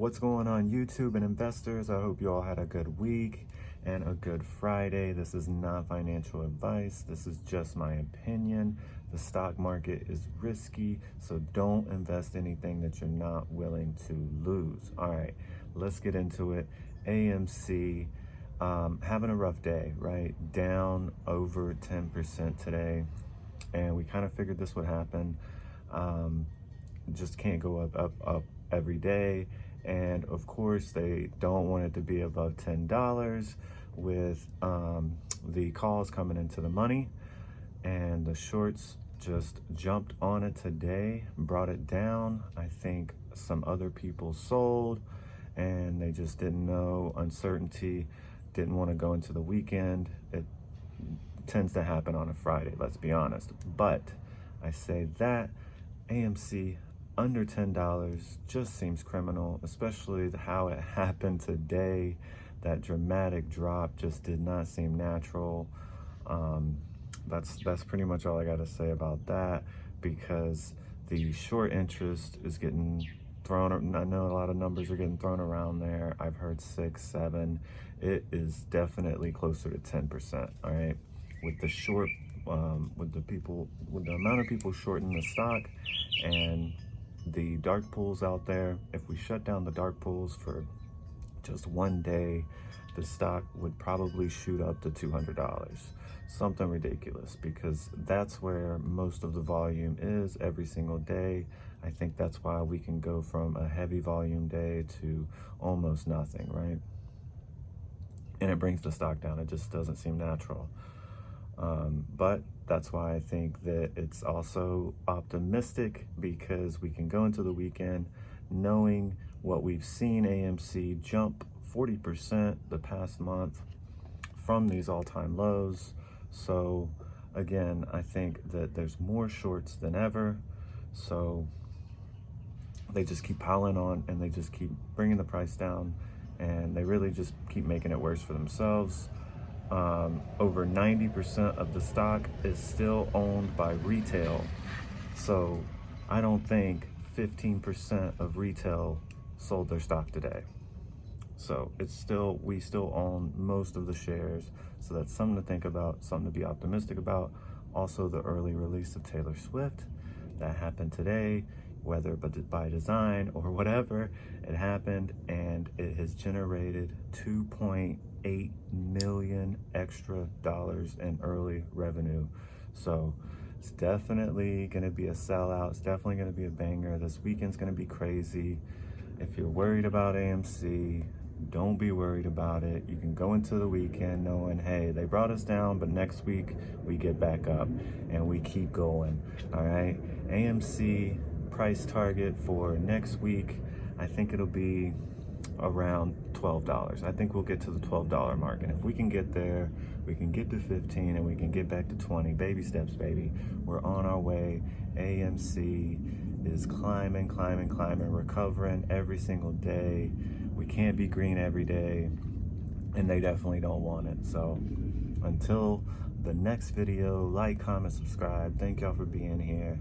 What's going on, YouTube and investors? I hope you all had a good week and a good Friday. This is not financial advice. This is just my opinion. The stock market is risky, so don't invest anything that you're not willing to lose. All right, let's get into it. AMC, having a rough day, right? Down over 10% today, and we kind of figured this would happen. Just can't go up every day. And of course, they don't want it to be above $10 with the calls coming into the money. And the shorts just jumped on it today, brought it down. I think some other people sold and they just didn't know, uncertainty, didn't want to go into the weekend. It tends to happen on a Friday, let's be honest. But I say that AMC under $10 just seems criminal, especially how it happened today. That dramatic drop just did not seem natural. That's pretty much all I got to say about that, because the short interest is getting thrown. I know a lot of numbers are getting thrown around there. I've heard 6, 7. It is definitely closer to 10%. All right, with the short, with the amount of people shorting the stock and the dark pools out there. If we shut down the dark pools for just one day, the stock would probably shoot up to $200, something ridiculous, because that's where most of the volume is every single day. I think that's why we can go from a heavy volume day to almost nothing, right? And it brings the stock down. It just doesn't seem natural. But that's why I think that it's also optimistic, because we can go into the weekend knowing what we've seen AMC jump 40% the past month from these all-time lows. So again, I think that there's more shorts than ever. So they just keep piling on and they just keep bringing the price down, and they really just keep making it worse for themselves. Over 90% of the stock is still owned by retail. So I don't think 15% of retail sold their stock today. So we still own most of the shares. So that's something to think about, something to be optimistic about. Also, the early release of Taylor Swift that happened today, whether by design or whatever, it happened, and it has generated $2.8 million extra in early revenue. So it's definitely going to be a sellout. It's definitely going to be a banger. This weekend's going to be crazy. If you're worried about AMC, don't be worried about it. You can go into the weekend knowing, hey, they brought us down, but next week we get back up and we keep going. All right, AMC price target for next week, I think it'll be around $12. I think we'll get to the $12 mark, and if we can get there, we can get to 15 and we can get back to 20. Baby steps, baby. We're on our way. AMC is climbing, recovering every single day. We can't be green every day, and they definitely don't want it. So until the next video, like, comment, subscribe. Thank y'all for being here.